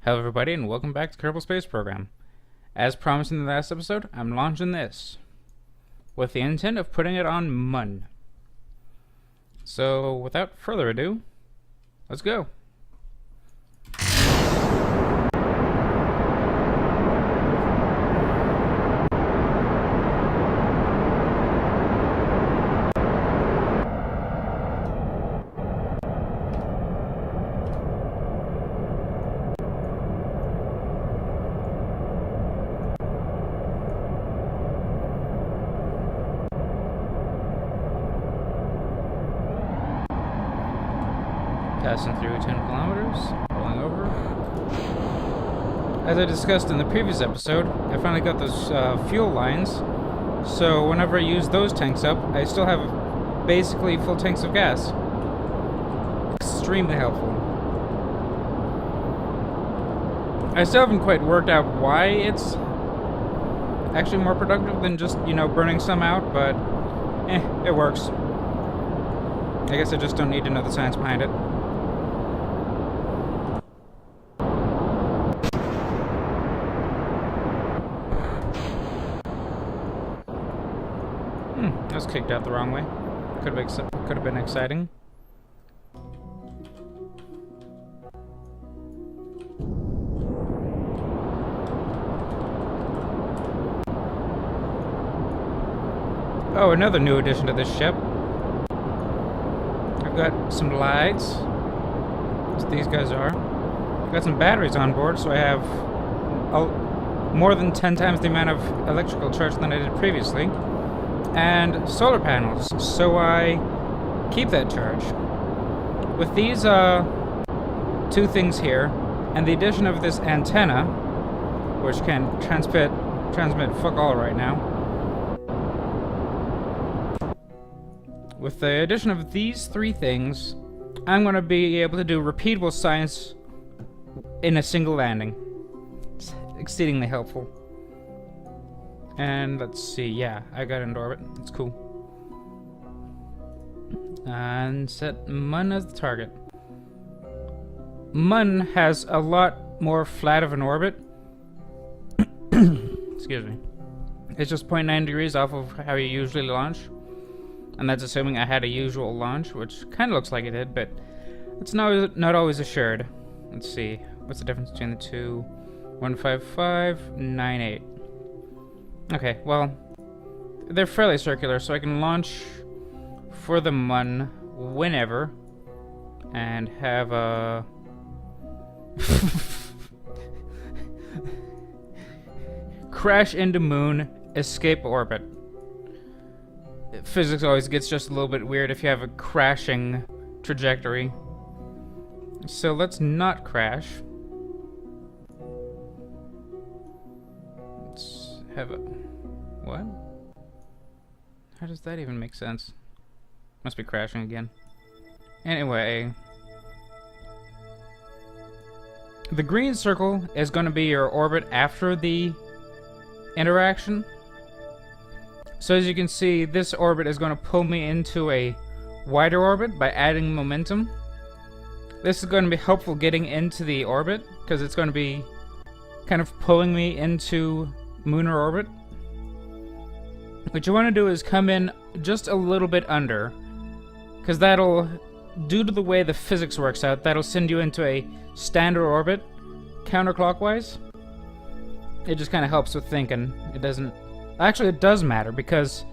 Hello everybody and welcome back to Kerbal Space Program. As promised in the last episode, I'm launching this with the intent of putting it on Mun. So without further ado, let's go. Passing through 10 kilometers, rolling over. As I discussed in the previous episode, I finally got those fuel lines, so whenever I use those tanks up, I still have basically full tanks of gas. Extremely helpful. I still haven't quite worked out why it's actually more productive than just, burning some out, but it works. I guess I just don't need to know the science behind it. I was kicked out the wrong way. Could have been exciting. Oh, another new addition to this ship. I've got some lights. As these guys are. I've got some batteries on board, so I have more than 10 times the amount of electrical charge than I did previously. And solar panels, so I keep that charge. With these two things here, and the addition of this antenna, which can transmit fuck all right now. With the addition of these three things, I'm going to be able to do repeatable science in a single landing. It's exceedingly helpful. And let's see, yeah, I got into orbit. It's cool. And set Mun as the target. Mun has a lot more flat of an orbit. Excuse me. It's just 0.9 degrees off of how you usually launch. And that's assuming I had a usual launch, which kind of looks like it did, but it's not always assured. Let's see, what's the difference between the two? 155, 98. Okay, well, they're fairly circular, so I can launch for the Mun whenever and have a crash into moon, escape orbit. Physics always gets just a little bit weird if you have a crashing trajectory. So let's not crash. Let's have a... What? How does that even make sense? Must be crashing again. Anyway. The green circle is going to be your orbit after the interaction. So as you can see, this orbit is going to pull me into a wider orbit by adding momentum. This is going to be helpful getting into the orbit, because it's going to be kind of pulling me into lunar orbit. What you want to do is come in just a little bit under, because that'll, due to the way the physics works out, that'll send you into a standard orbit counterclockwise. It just kind of helps with thinking. It doesn't... Actually, it does matter, because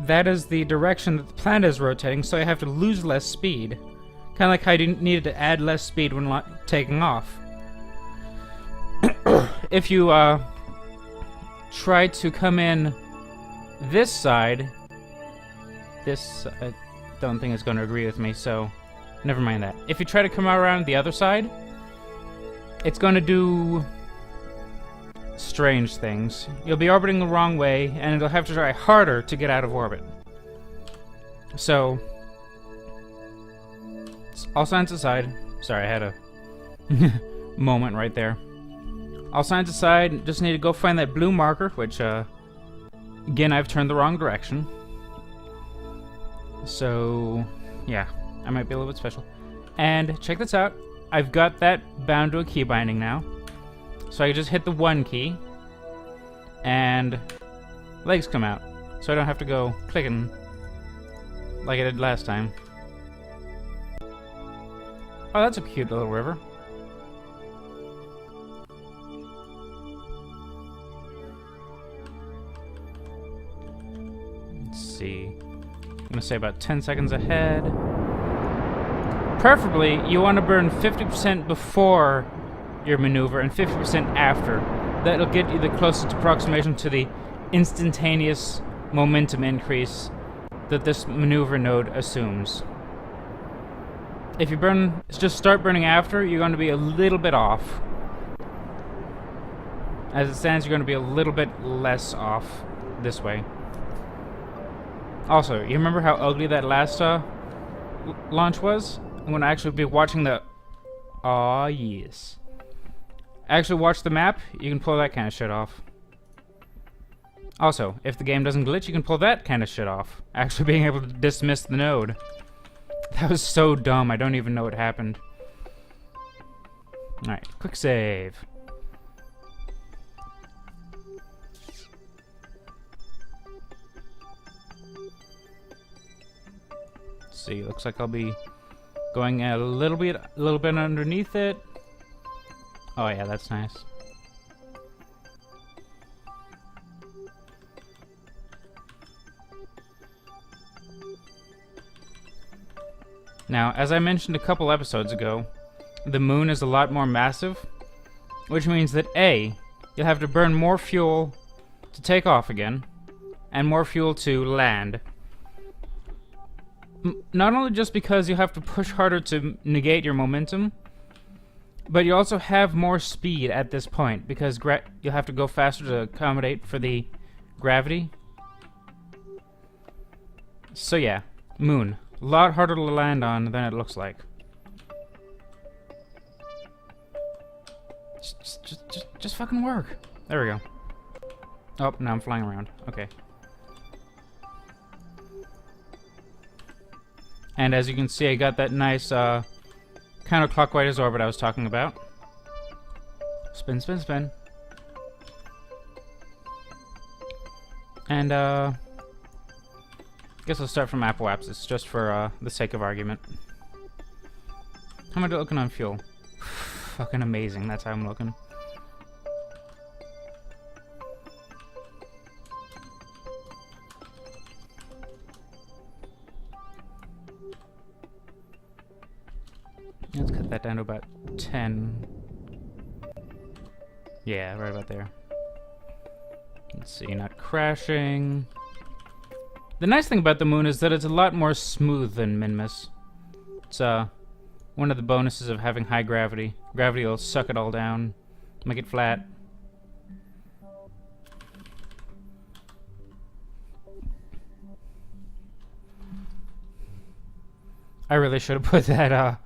that is the direction that the planet is rotating, so I have to lose less speed. Kind of like how you needed to add less speed when taking off. If you try to come in this side, this I don't think is going to agree with me, so never mind that. If you try to come around the other side, it's going to do strange things. You'll be orbiting the wrong way, and it'll have to try harder to get out of orbit. So, all science aside, sorry, I had a moment right there. All science aside, just need to go find that blue marker, which, again, I've turned the wrong direction. So, yeah, I might be a little bit special. And check this out. I've got that bound to a key binding now. So I just hit the 1 key, and legs come out. So I don't have to go clicking like I did last time. Oh, that's a cute little river. Let's see. I'm gonna say about 10 seconds ahead. Preferably, you want to burn 50% before your maneuver and 50% after. That'll get you the closest approximation to the instantaneous momentum increase that this maneuver node assumes. If you just start burning after, you're going to be a little bit off. As it stands, you're going to be a little bit less off this way. Also, you remember how ugly that last launch was? I'm going to actually be watching the... Aw, yes. Actually watch the map, you can pull that kind of shit off. Also, if the game doesn't glitch, you can pull that kind of shit off. Actually being able to dismiss the node. That was so dumb, I don't even know what happened. Alright, quick save. Let's see, looks like I'll be going a little bit underneath it. Oh yeah, that's nice. Now, as I mentioned a couple episodes ago, the moon is a lot more massive, which means that A, you'll have to burn more fuel to take off again, and more fuel to land. Not only just because you have to push harder to negate your momentum, but you also have more speed at this point, because you'll have to go faster to accommodate for the gravity. So yeah, moon. A lot harder to land on than it looks like. Just fucking work. There we go. Oh, now I'm flying around. Okay. And as you can see, I got that nice counterclockwise orbit I was talking about. Spin, spin, spin. And I guess I'll start from apoapsis, just for the sake of argument. How am I looking on fuel? Fucking amazing, that's how I'm looking. Let's cut that down to about 10. Yeah, right about there. Let's see, not crashing. The nice thing about the moon is that it's a lot more smooth than Minmus. It's one of the bonuses of having high gravity. Gravity will suck it all down, make it flat. I really should have put that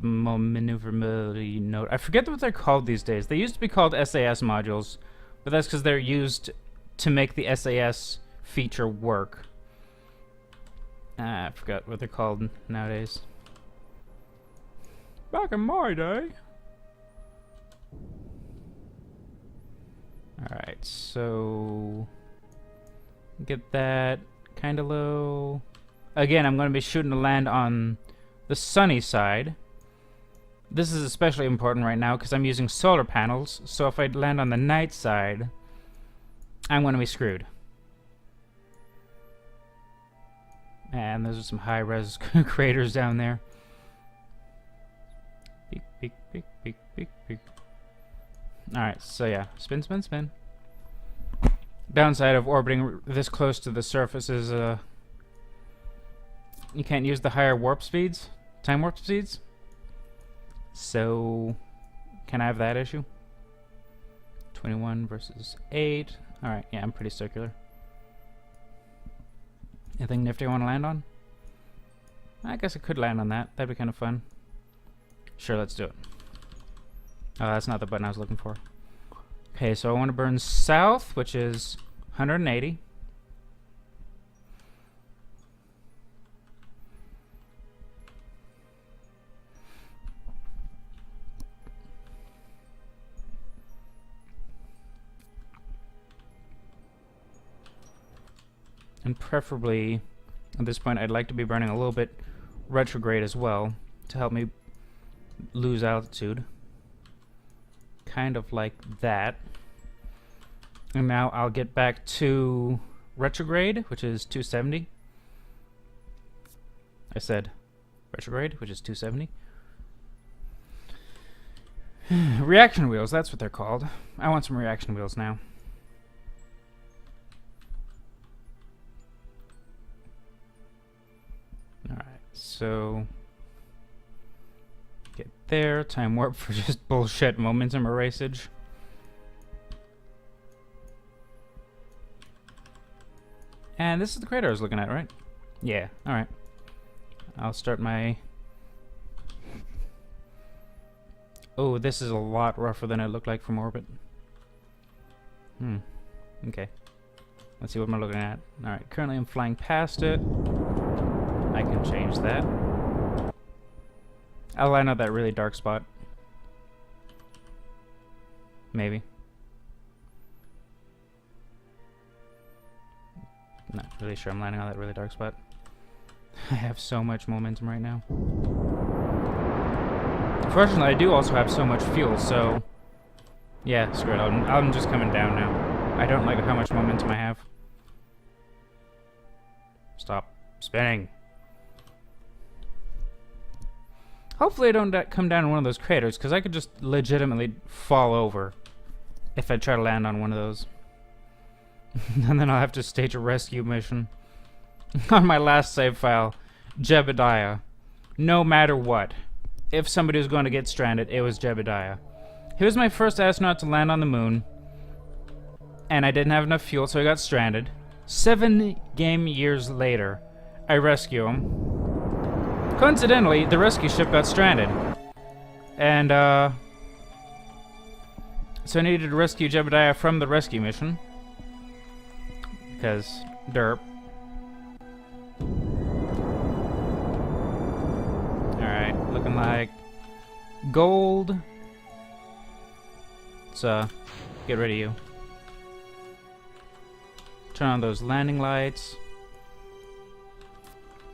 maneuverability note. I forget what they're called these days. They used to be called SAS modules, but that's because they're used to make the SAS feature work. I forgot what they're called nowadays. Back in my day. Alright, so get that kind of low. Again, I'm going to be shooting to land on the sunny side. This is especially important right now because I'm using solar panels, so if I land on the night side, I'm going to be screwed. And those are some high-res craters down there. Peek, peek, peek, peek, peek, peek. Alright, so yeah, spin, spin, spin. Downside of orbiting this close to the surface is you can't use the higher warp speeds, time warp speeds. So, can I have that issue? 21 versus 8. Alright, yeah, I'm pretty circular. Anything nifty I want to land on? I guess I could land on that. That'd be kind of fun. Sure, let's do it. Oh, that's not the button I was looking for. Okay, so I want to burn south, which is 180. And preferably, at this point, I'd like to be burning a little bit retrograde as well to help me lose altitude. Kind of like that. And now I'll get back to retrograde, which is 270. I said retrograde, which is 270. Reaction wheels, that's what they're called. I want some reaction wheels now. Alright, so get there, time warp for just bullshit momentum erasage. And this is the crater I was looking at, right? Yeah, alright. I'll start my... Oh, this is a lot rougher than it looked like from orbit. Okay. Let's see what am I looking at. Alright, currently I'm flying past it. I can change that. I'll line up that really dark spot. Maybe. Not really sure I'm landing on that really dark spot. I have so much momentum right now. Fortunately, I do also have so much fuel, so... Yeah, screw it. I'm just coming down now. I don't like how much momentum I have. Stop spinning. Hopefully I don't come down in one of those craters, because I could just legitimately fall over if I try to land on one of those. And then I'll have to stage a rescue mission. On my last save file, Jebediah. No matter what. If somebody was going to get stranded, it was Jebediah. He was my first astronaut to land on the moon. And I didn't have enough fuel, so I got stranded. 7 game years later, I rescue him. Coincidentally, the rescue ship got stranded. And, so I needed to rescue Jebediah from the rescue mission. Because, derp. Alright, looking like gold. Let's, get rid of you. Turn on those landing lights.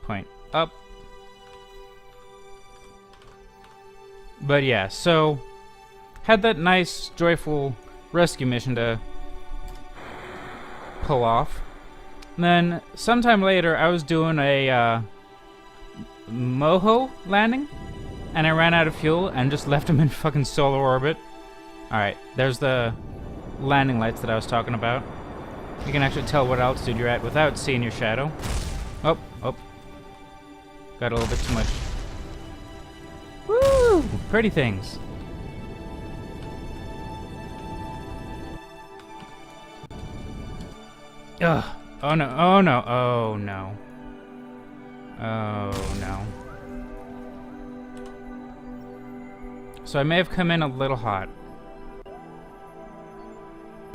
Point up. But yeah, so had that nice, joyful rescue mission to pull off. And then sometime later, I was doing a Moho landing, and I ran out of fuel and just left him in fucking solar orbit. Alright, there's the landing lights that I was talking about. You can actually tell what altitude you're at without seeing your shadow. Oh, oh. Got a little bit too much. Woo! Pretty things. Ugh. Oh no, oh no, oh no. Oh no. So I may have come in a little hot.